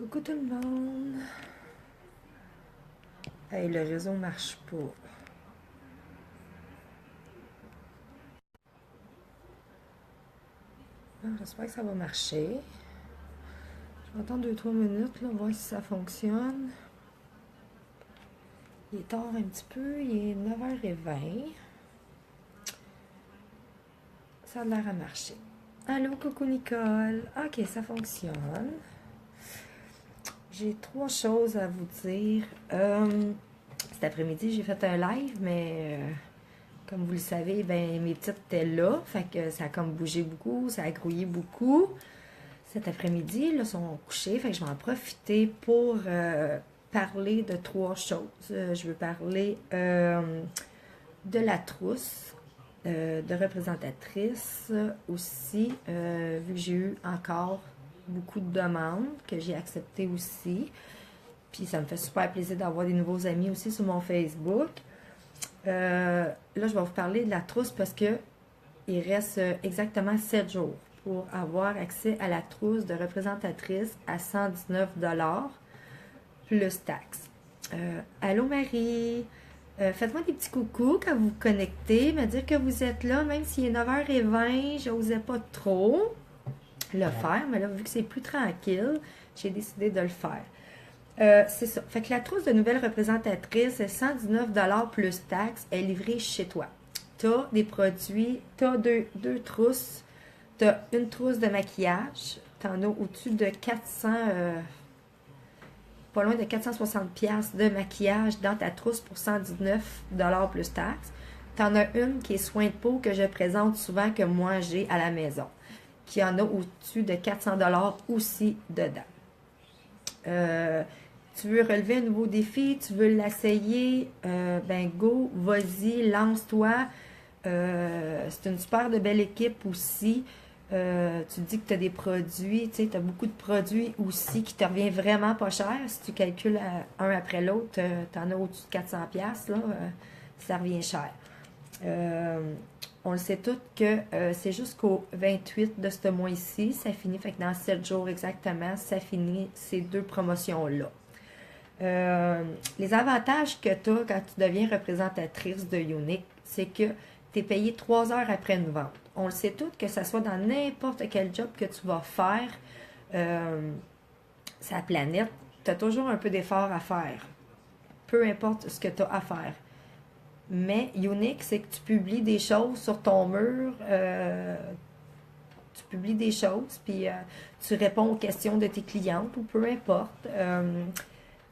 Coucou tout le monde. Hey, le réseau marche pas. Bon, j'espère que ça va marcher. Je vais attendre 2-3 minutes, là, voir si ça fonctionne. Il est tard un petit peu, il est 9h20. Ça a l'air à marcher. Allô, coucou Nicole. Ok, ça fonctionne. J'ai 3 choses à vous dire. Cet après-midi, j'ai fait un live, mais comme vous le savez, ben, mes petites étaient là. Fait que ça a comme bougé beaucoup, ça a grouillé beaucoup. Cet après-midi, là, sont couchés. Fait que je vais en profiter pour parler de 3 choses. Je veux parler de la trousse, de représentatrice aussi, vu que j'ai eu encore beaucoup de demandes que j'ai acceptées aussi. Puis ça me fait super plaisir d'avoir des nouveaux amis aussi sur mon Facebook. Là, je vais vous parler de la trousse parce que il reste exactement 7 jours pour avoir accès à la trousse de représentatrice à 119 plus taxes. Allô Marie, faites-moi des petits coucous quand vous vous connectez, me dire que vous êtes là, même s'il est 9h20, j'osais pas trop le faire, mais là, vu que c'est plus tranquille, j'ai décidé de le faire. C'est ça. Fait que la trousse de nouvelles représentatrices, c'est 119 plus taxes, est livrée chez toi. Tu as des produits, tu as deux trousses, tu as une trousse de maquillage, tu en as au-dessus de 400, pas loin de 460$ de maquillage dans ta trousse pour 119 plus taxes. Tu en as une qui est soin de peau que je présente souvent que moi j'ai à la maison, qui en a au-dessus de 400$ aussi dedans. Tu veux relever un nouveau défi, tu veux l'essayer, ben go, vas-y, lance-toi. C'est une super de belle équipe aussi. Tu dis que tu as des produits, tu sais, tu as beaucoup de produits aussi qui te reviennent vraiment pas cher. Si tu calcules un après l'autre, tu en as au-dessus de 400$, là, ça revient cher. On le sait tous que c'est jusqu'au 28 de ce mois-ci, ça finit, fait que dans 7 jours exactement, ça finit ces 2 promotions-là. Les avantages que tu as quand tu deviens représentatrice de Younique, c'est que tu es payé 3 heures après une vente. On le sait tous que ça soit dans n'importe quel job que tu vas faire, sa planète, tu as toujours un peu d'effort à faire. Peu importe ce que tu as à faire. Mais Younique, c'est que tu publies des choses sur ton mur, tu publies des choses, puis tu réponds aux questions de tes clientes ou peu importe.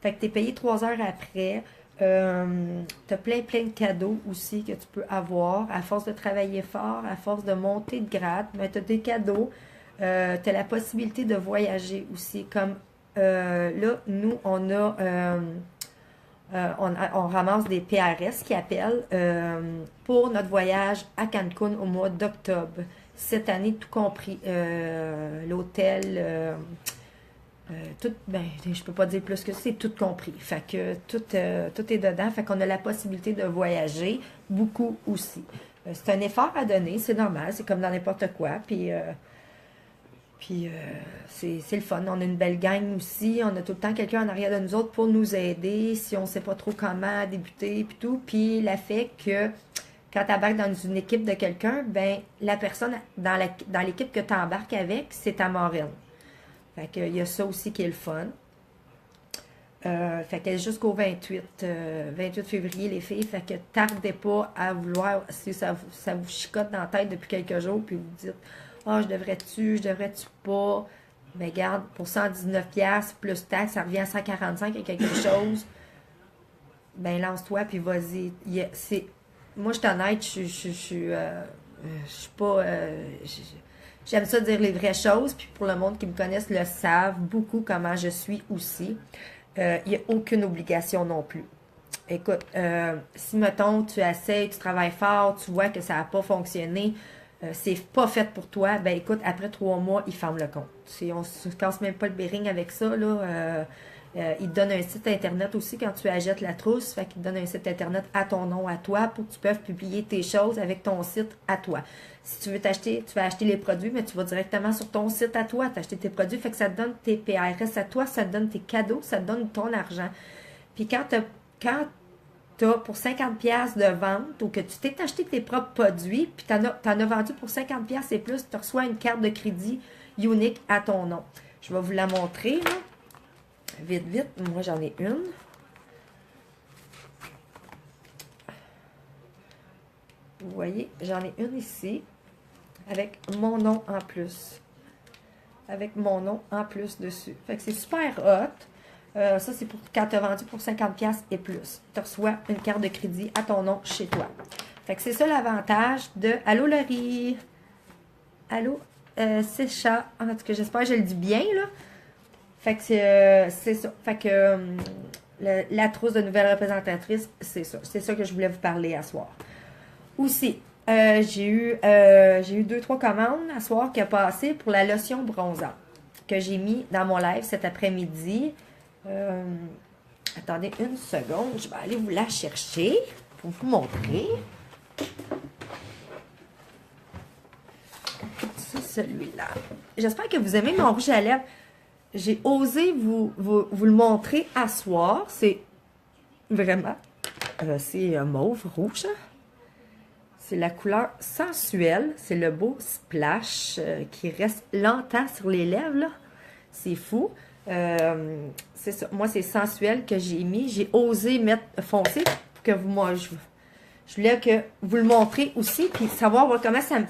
Fait que tu es payé 3 heures après. Tu as plein de cadeaux aussi que tu peux avoir. À force de travailler fort, à force de monter de grade, ben, tu as des cadeaux. Tu as la possibilité de voyager aussi. Comme là, nous, on ramasse des PRS qui appellent pour notre voyage à Cancun au mois d'octobre. Cette année, tout compris. L'hôtel, tout, ben, je peux pas dire plus que ça, c'est tout compris. Fait que tout est dedans. Fait qu'on a la possibilité de voyager beaucoup aussi. C'est un effort à donner, c'est normal, c'est comme dans n'importe quoi. Puis c'est le fun. On a une belle gang aussi. On a tout le temps quelqu'un en arrière de nous autres pour nous aider si on sait pas trop comment débuter puis tout. Puis la fait que quand tu embarques dans une équipe de quelqu'un, ben la personne dans l'équipe que tu embarques avec, c'est ta marraine. Fait que il y a ça aussi qui est le fun. Fait que jusqu'au 28 février, les filles. Fait que tardez pas à vouloir, si ça vous chicote dans la tête depuis quelques jours, puis vous dites, ah, je devrais-tu pas. Mais garde, pour 119$ plus taxe, ça revient à 145 et quelque chose. Ben, lance-toi, puis vas-y. Moi, je suis honnête, je suis pas. J'aime ça dire les vraies choses, puis pour le monde qui me connaisse le savent beaucoup comment je suis aussi. Il n'y a aucune obligation non plus. Écoute, si mettons tu essaies, tu travailles fort, tu vois que ça n'a pas fonctionné, c'est pas fait pour toi, ben écoute, après 3 mois, ils ferment le compte. On se casse même pas le béring avec ça, là. Il te donne un site internet aussi quand tu achètes la trousse. Fait qu'il te donne un site internet à ton nom, à toi, pour que tu puisses publier tes choses avec ton site à toi. Si tu veux t'acheter, tu vas acheter les produits, mais tu vas directement sur ton site à toi, t'acheter tes produits. Fait que ça te donne tes PRS à toi, ça te donne tes cadeaux, ça te donne ton argent. Puis quand t'as pour 50$ de vente ou que tu t'es acheté tes propres produits, puis t'en as vendu pour 50$ et plus, tu reçois une carte de crédit unique à ton nom. Je vais vous la montrer, là. Vite, vite. Moi, j'en ai une. Vous voyez, j'en ai une ici avec mon nom en plus. Avec mon nom en plus dessus. Fait que c'est super hot. Ça, c'est pour quand tu as vendu pour 50$ et plus. Tu reçois une carte de crédit à ton nom chez toi. Fait que c'est ça l'avantage de Allô Laurie. Allô, c'est chat. En tout cas, j'espère que je le dis bien, là. Fait que c'est ça. Fait que la trousse de nouvelles représentatrices, c'est ça. C'est ça que je voulais vous parler à soir. Aussi, j'ai eu 2-3 commandes à soir qui a passé pour la lotion bronzante que j'ai mis dans mon live cet après-midi. Attendez une seconde, je vais aller vous la chercher pour vous montrer. C'est celui-là. J'espère que vous aimez mon rouge à lèvres. J'ai osé vous le montrer à soir. C'est vraiment, c'est mauve rouge. C'est la couleur sensuelle. C'est le beau splash qui reste longtemps sur les lèvres, là. C'est fou. C'est ça. Moi, c'est sensuel que j'ai mis. J'ai osé mettre foncé pour que je voulais que vous le montrez aussi, puis savoir comment ça me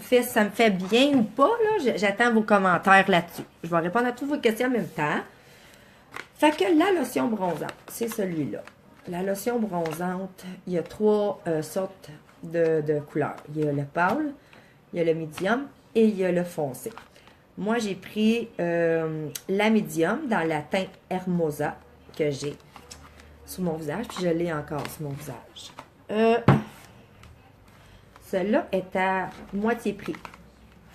fait bien ou pas, là. J'attends vos commentaires là-dessus. Je vais répondre à toutes vos questions en même temps. Fait que la lotion bronzante, c'est celui-là. La lotion bronzante, il y a 3 sortes de couleurs. Il y a le pâle, il y a le médium et il y a le foncé. Moi, j'ai pris la médium dans la teinte Hermosa que j'ai sur mon visage, puis je l'ai encore sur mon visage. Celle-là est à moitié prix.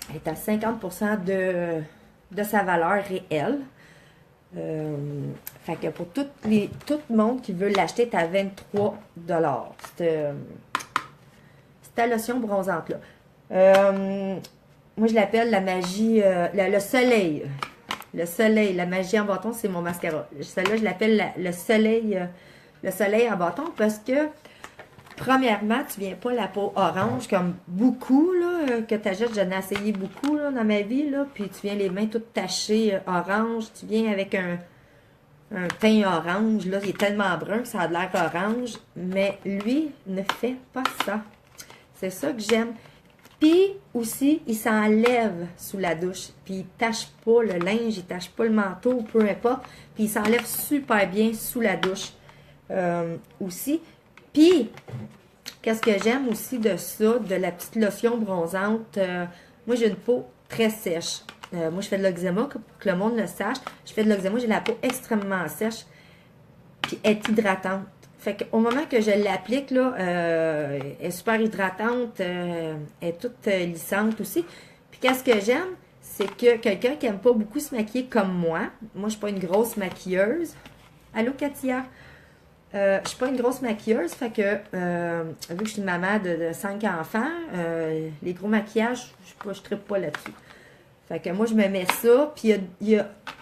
Elle est à 50% de sa valeur réelle. Fait que pour tout le monde qui veut l'acheter, c'est à 23 $. C'est ta lotion bronzante-là. Moi, je l'appelle la magie, le soleil. Le soleil, la magie en bâton, c'est mon mascara. Celle-là, je l'appelle le soleil en bâton parce que, premièrement, tu viens pas la peau orange comme beaucoup, là, que tu achètes. J'en ai essayé beaucoup là, dans ma vie, là, puis tu viens les mains toutes tachées orange. Tu viens avec un teint orange, là, il est tellement brun que ça a l'air orange, mais lui ne fait pas ça. C'est ça que j'aime. Puis aussi, il s'enlève sous la douche. Puis il tâche pas le linge, il tâche pas le manteau, peu importe. Puis il s'enlève super bien sous la douche aussi. Puis, qu'est-ce que j'aime aussi de ça, de la petite lotion bronzante? Moi, j'ai une peau très sèche. Moi, je fais de l'eczéma, pour que le monde le sache. Je fais de l'eczéma, j'ai la peau extrêmement sèche. Puis elle est hydratante. Fait qu'au moment que je l'applique, là, elle est super hydratante, elle est toute lissante aussi. Puis qu'est-ce que j'aime, c'est que quelqu'un qui n'aime pas beaucoup se maquiller comme moi je suis pas une grosse maquilleuse. Allô, Katia? Je suis pas une grosse maquilleuse, fait que, vu que je suis une maman de 5 enfants, les gros maquillages, je trippe pas là-dessus. Fait que moi, je me mets ça, puis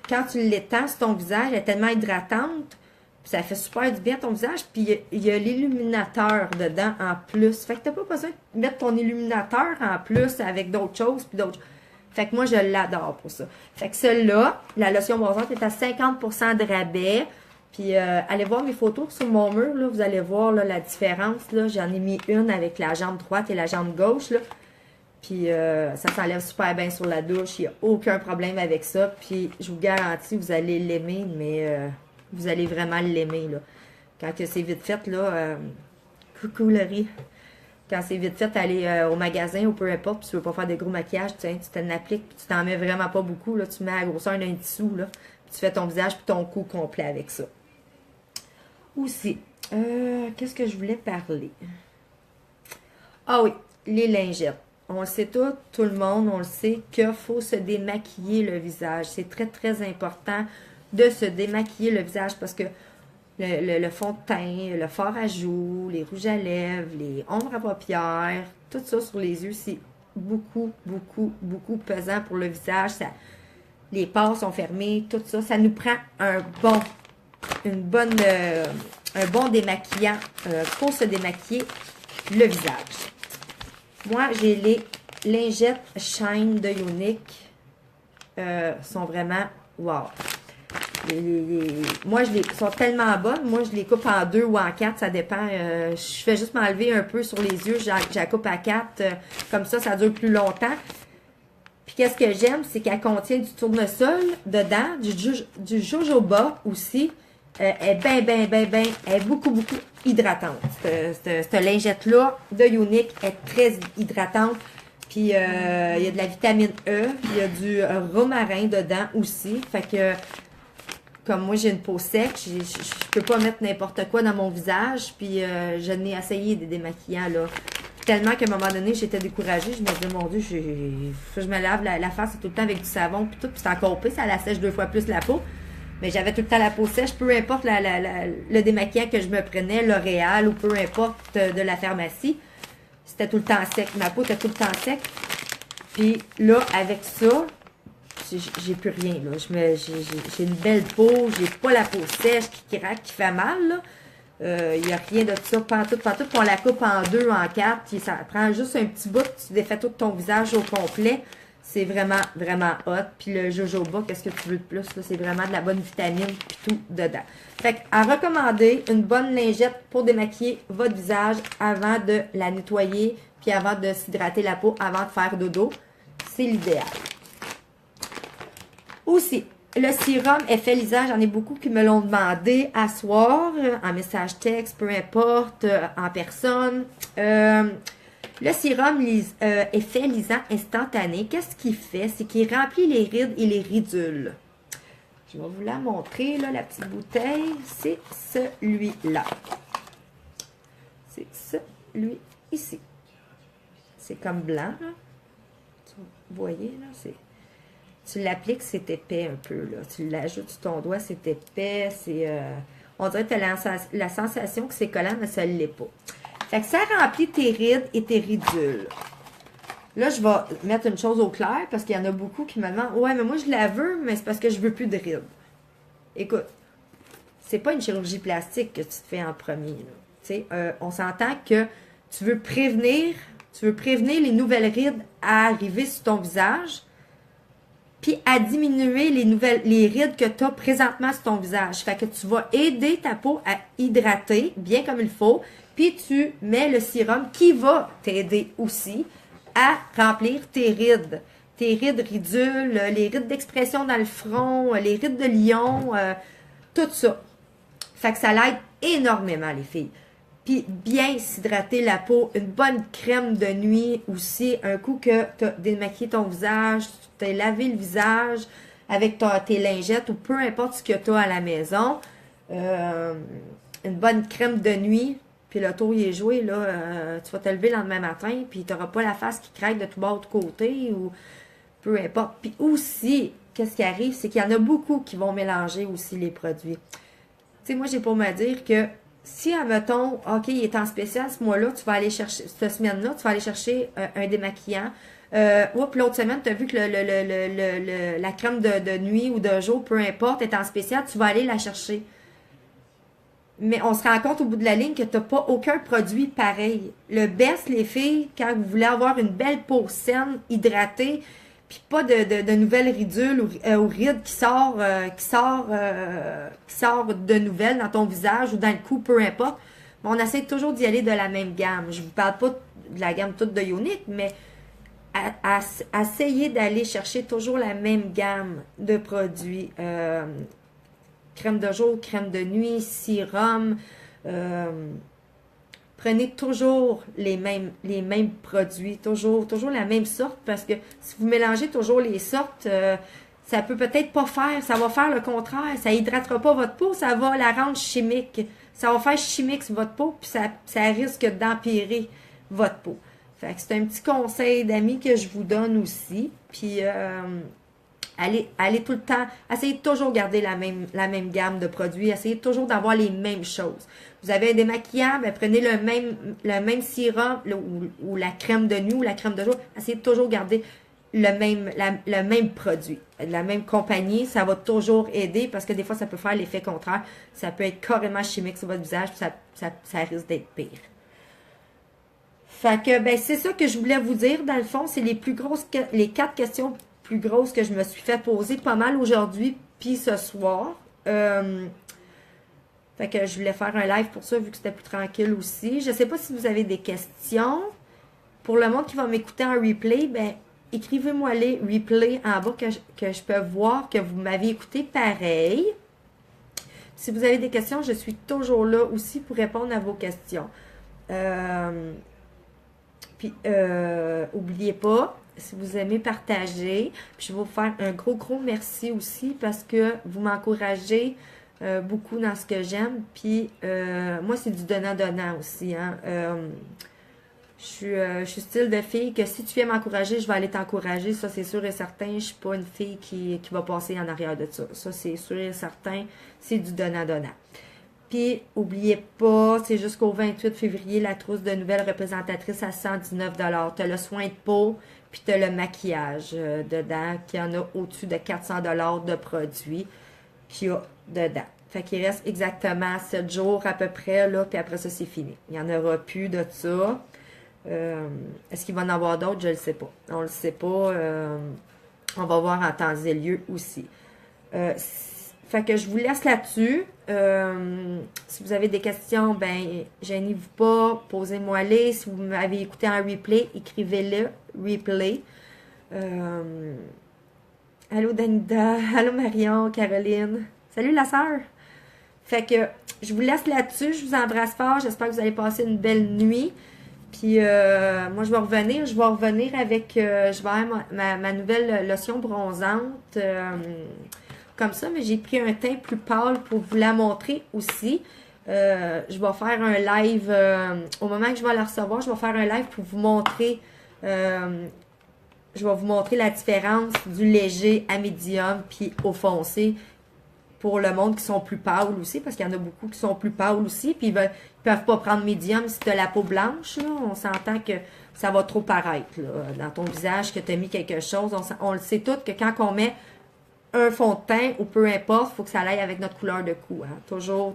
quand tu l'étends sur ton visage, elle est tellement hydratante, puis ça fait super du bien à ton visage, puis il y a l'illuminateur dedans en plus. Fait que t'as pas besoin de mettre ton illuminateur en plus avec d'autres choses, puis d'autres. Fait que moi, je l'adore pour ça. Fait que celle-là, la lotion bronzante est à 50% de rabais. Puis, allez voir mes photos sur mon mur, là, vous allez voir là, la différence. Là, j'en ai mis une avec la jambe droite et la jambe gauche. Là. Puis, ça s'enlève super bien sur la douche. Il n'y a aucun problème avec ça. Puis, je vous garantis, vous allez l'aimer, mais vous allez vraiment l'aimer. Là. Quand c'est vite fait, là, coucou Laurie. Quand c'est vite fait, aller au magasin ou peu importe, puis tu veux pas faire des gros maquillages, tu t'en appliques, puis tu t'en mets vraiment pas beaucoup. Là, tu mets à la grosseur d'un dessous, là, puis tu fais ton visage puis ton cou complet avec ça. Aussi, qu'est-ce que je voulais parler? Ah oui, les lingettes. On le sait tout le monde, on le sait qu'il faut se démaquiller le visage. C'est très, très important. de se démaquiller le visage parce que le fond de teint, le fard à joues, les rouges à lèvres, les ombres à paupières, tout ça sur les yeux, c'est beaucoup, beaucoup, beaucoup pesant pour le visage. Les pores sont fermés, tout ça. Ça nous prend un bon démaquillant pour se démaquiller le visage. Moi, j'ai les lingettes Shine de Younique. Sont vraiment wow. Moi, sont tellement bonnes. Moi, je les coupe en 2 ou en 4, ça dépend. Je fais juste m'enlever un peu sur les yeux. Je la coupe à 4. Comme ça dure plus longtemps. Puis, qu'est-ce que j'aime, c'est qu'elle contient du tournesol dedans, du jojoba aussi. Elle est elle est beaucoup, beaucoup hydratante. Cette lingette-là de Younique est très hydratante. Puis, il y a de la vitamine E. Il y a du romarin dedans aussi. Fait que, comme moi, j'ai une peau sec, je peux pas mettre n'importe quoi dans mon visage. Puis, je n'ai essayé des démaquillants, là. Tellement qu'à un moment donné, j'étais découragée. Je me disais, mon Dieu, je me lave la face tout le temps avec du savon. Puis tout, puis c'est encore pire, ça la sèche 2 fois plus la peau. Mais j'avais tout le temps la peau sèche, peu importe le démaquillant que je me prenais, L'Oréal ou peu importe de la pharmacie. C'était tout le temps sec. Ma peau était tout le temps sec. Puis là, avec ça, j'ai plus rien. J'ai une belle peau. J'ai pas la peau sèche qui craque, qui fait mal. Il n'y a rien de ça. Pantoute. Puis on la coupe en 2, en 4. Puis ça prend juste un petit bout. Tu défais tout ton visage au complet. C'est vraiment, vraiment hot. Puis le jojoba, qu'est-ce que tu veux de plus? C'est vraiment de la bonne vitamine puis tout dedans. Fait à recommander, une bonne lingette pour démaquiller votre visage avant de la nettoyer puis avant de s'hydrater la peau, avant de faire dodo. C'est l'idéal. Aussi, le sérum effet lissage, j'en ai beaucoup qui me l'ont demandé à soir, en message texte, peu importe, en personne. Le sérum effet lisant instantané, qu'est-ce qu'il fait? C'est qu'il remplit les rides et les ridules. Je vais vous la montrer, là, la petite bouteille. C'est celui-là. C'est celui ici. C'est comme blanc, là. Vous voyez, là, tu l'appliques, c'est épais un peu, là. Tu l'ajoutes sur ton doigt, c'est épais. On dirait que tu as la sensation que c'est collant, mais ça ne l'est pas. Fait que ça remplit tes rides et tes ridules. Là, je vais mettre une chose au clair parce qu'il y en a beaucoup qui me demandent « Ouais, mais moi, je la veux, mais c'est parce que je veux plus de rides. » Écoute, c'est pas une chirurgie plastique que tu te fais en premier. On s'entend que tu veux prévenir les nouvelles rides à arriver sur ton visage puis à diminuer les rides que tu as présentement sur ton visage. Fait que tu vas aider ta peau à hydrater bien comme il faut. Puis tu mets le sérum qui va t'aider aussi à remplir tes rides. Tes rides ridules, les rides d'expression dans le front, les rides de lion, tout ça. Fait que ça l'aide énormément, les filles. Puis bien s'hydrater la peau, une bonne crème de nuit aussi. Un coup que tu as démaquillé ton visage, tu t'es lavé le visage avec tes lingettes ou peu importe ce que tu as à la maison. Une bonne crème de nuit. Puis le tour, il est joué, là, tu vas te lever le lendemain matin, puis tu n'auras pas la face qui craque de tout bas de côté, ou peu importe. Puis aussi, qu'est-ce qui arrive, c'est qu'il y en a beaucoup qui vont mélanger aussi les produits. Tu sais, moi, j'ai pour me dire que si, admettons, OK, il est en spécial ce mois-là, tu vas aller chercher, cette semaine-là, tu vas aller chercher un démaquillant. Puis l'autre semaine, tu as vu que la crème de nuit ou de jour, peu importe, est en spécial, tu vas aller la chercher. Mais on se rend compte au bout de la ligne que tu n'as pas aucun produit pareil. Le best, les filles, quand vous voulez avoir une belle peau saine, hydratée, puis pas de nouvelles ridules ou rides qui sort de nouvelles dans ton visage ou dans le cou, peu importe. Mais on essaie toujours d'y aller de la même gamme. Je vous parle pas de la gamme toute de Younique, mais essayez d'aller chercher toujours la même gamme de produits. Crème de jour, crème de nuit, sérum. Prenez toujours les mêmes produits, toujours la même sorte, parce que si vous mélangez toujours les sortes, ça peut peut-être pas faire, ça va faire le contraire, ça hydratera pas votre peau, ça va la rendre chimique. Ça va faire chimique sur votre peau, puis ça risque d'empirer votre peau. Fait que c'est un petit conseil d'amis que je vous donne aussi. Puis Allez tout le temps, essayez de toujours garder la même gamme de produits, essayez toujours d'avoir les mêmes choses. Vous avez un démaquillant, ben prenez le même sérum ou la crème de nuit ou la crème de jour, essayez de toujours garder le même produit, la même compagnie, ça va toujours aider parce que des fois, ça peut faire l'effet contraire. Ça peut être carrément chimique sur votre visage, puis ça risque d'être pire. Fait que, ben, c'est ça que je voulais vous dire. Dans le fond, c'est les 4 questions plus grosses que je me suis fait poser pas mal aujourd'hui, puis ce soir. Fait que je voulais faire un live pour ça, vu que c'était plus tranquille aussi. Je sais pas si vous avez des questions. Pour le monde qui va m'écouter en replay, ben, écrivez-moi les replays en bas que je peux voir que vous m'avez écouté pareil. Si vous avez des questions, je suis toujours là aussi pour répondre à vos questions. Puis, oubliez pas, si vous aimez partager, puis je vais vous faire un gros merci aussi parce que vous m'encouragez beaucoup dans ce que j'aime. Puis, moi, c'est du donnant-donnant aussi. Hein. Je suis style de fille que si tu viens m'encourager, je vais aller t'encourager. Ça, c'est sûr et certain. Je suis pas une fille qui va passer en arrière de ça. Ça, c'est sûr et certain. C'est du donnant-donnant. Puis, n'oubliez pas, c'est jusqu'au 28 février, la trousse de nouvelles représentatrices à 119 $. Tu as le soin de peau, puis tu as le maquillage dedans, qui en a au-dessus de 400 $ de produits qu'il y a dedans. Fait qu'il reste exactement 7 jours à peu près, là, puis après ça, c'est fini. Il n'y en aura plus de ça. Est-ce qu'il va en avoir d'autres? Je ne le sais pas. On ne le sait pas. On va voir en temps et lieu aussi. Fait que je vous laisse là-dessus. Si vous avez des questions, ben, gênez-vous pas, posez-moi-les. Si vous m'avez écouté en replay, écrivez-le, replay. Allô Danida, allô Marion, Caroline. Salut la sœur. Fait que je vous laisse là-dessus. Je vous embrasse fort. J'espère que vous allez passer une belle nuit. Puis moi, je vais revenir avec, je vais avoir ma nouvelle lotion bronzante. Comme ça, mais j'ai pris un teint plus pâle pour vous la montrer aussi. Je vais faire un live, au moment que je vais la recevoir, je vais faire un live pour vous montrer, je vais vous montrer la différence du léger à médium puis au foncé pour le monde qui sont plus pâles aussi, parce qu'il y en a beaucoup qui sont plus pâles aussi, puis ils peuvent pas prendre médium si tu as la peau blanche, là, on s'entend que ça va trop paraître là, dans ton visage, que tu as mis quelque chose. On le sait tous que quand on met un fond de teint, ou peu importe, il faut que ça aille avec notre couleur de cou. Hein. Toujours,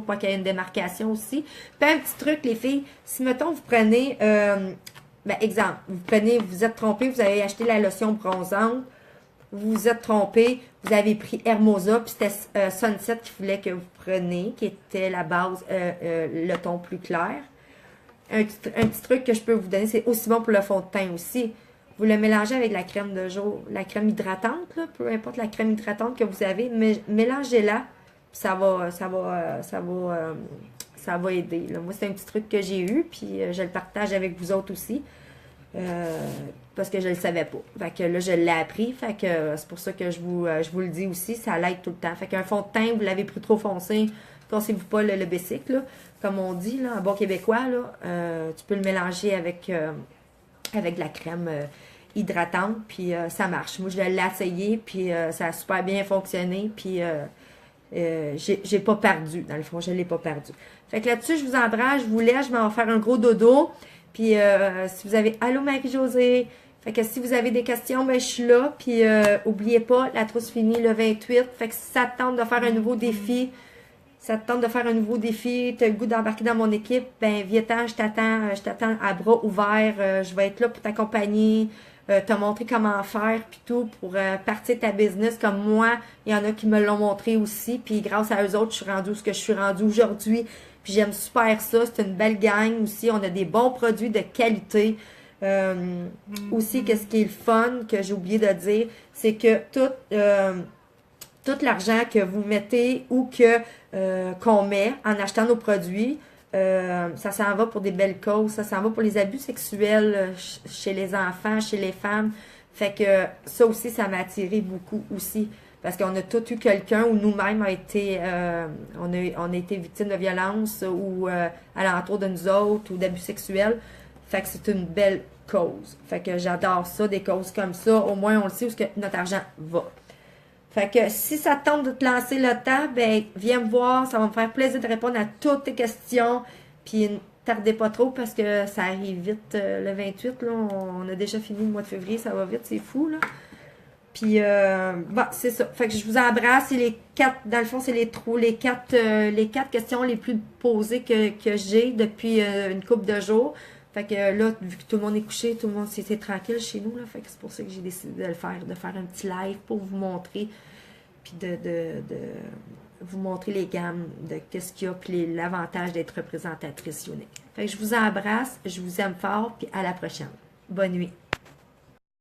pas qu'il y ait une démarcation aussi. Puis un petit truc, les filles, si, mettons, vous prenez, exemple, vous êtes trompé, vous avez acheté la lotion bronzante, vous vous êtes trompé, vous avez pris Hermosa, puis c'était Sunset qu'il voulait que vous preniez, qui était la base, le ton plus clair. Un petit truc que je peux vous donner, c'est aussi bon pour le fond de teint aussi. Vous le mélangez avec la crème de jour, la crème hydratante, là, peu importe la crème hydratante que vous avez, mélangez-la, ça va aider. Là. Moi, c'est un petit truc que j'ai eu, puis je le partage avec vous autres aussi, parce que je ne le savais pas. Fait que là, je l'ai appris, fait que c'est pour ça que je vous le dis aussi, ça l'aide tout le temps. Fait qu'un fond de teint, vous l'avez pris trop foncé, pensez-vous pas le bicycle, là, comme on dit, là, en bon québécois, là, tu peux le mélanger avec de la crème hydratante, puis ça marche. Moi, je l'ai essayé, puis ça a super bien fonctionné, puis j'ai pas perdu, dans le fond, je l'ai pas perdu. Fait que là-dessus, je vous embrasse, je vous laisse, je vais en faire un gros dodo, puis si vous avez... Allô, Marie-Josée! Fait que si vous avez des questions, ben je suis là, puis oubliez pas, la trousse finit le 28, fait que si ça te tente de faire un nouveau défi, tu as le goût d'embarquer dans mon équipe, ben viens-t'en, je t'attends à bras ouverts, je vais être là pour t'accompagner, te montrer comment faire, puis tout, pour partir ta business comme moi. Il y en a qui me l'ont montré aussi, puis grâce à eux autres, je suis rendue où ce que je suis rendue aujourd'hui, puis j'aime super ça, c'est une belle gang aussi, on a des bons produits de qualité. Aussi, qu'est-ce qui est le fun, que j'ai oublié de dire, c'est que tout l'argent que vous mettez ou qu'on met en achetant nos produits, ça s'en va pour des belles causes, ça s'en va pour les abus sexuels chez les enfants, chez les femmes. Fait que ça aussi, ça m'a attiré beaucoup aussi. Parce qu'on a tous eu quelqu'un où nous-mêmes on a été victime de violence ou à l'entour de nous autres ou d'abus sexuels. Fait que c'est une belle cause. Fait que j'adore ça, des causes comme ça. Au moins, on le sait où est-ce que notre argent va. Fait que si ça tente de te lancer là-dedans, ben viens me voir. Ça va me faire plaisir de répondre à toutes tes questions. Puis ne tardez pas trop parce que ça arrive vite le 28. Là, on a déjà fini le mois de février. Ça va vite, c'est fou, là. Puis, bon, c'est ça. Fait que je vous embrasse. C'est les 4, dans le fond, c'est les quatre questions les plus posées que j'ai depuis une couple de jours. Fait que là, vu que tout le monde est couché, tout le monde c'est tranquille chez nous, là. Fait que c'est pour ça que j'ai décidé de le faire, de faire un petit live pour vous montrer, puis de vous montrer les gammes de qu'est-ce qu'il y a, puis l'avantage d'être représentatrice unique. Fait que je vous embrasse, je vous aime fort, puis à la prochaine. Bonne nuit.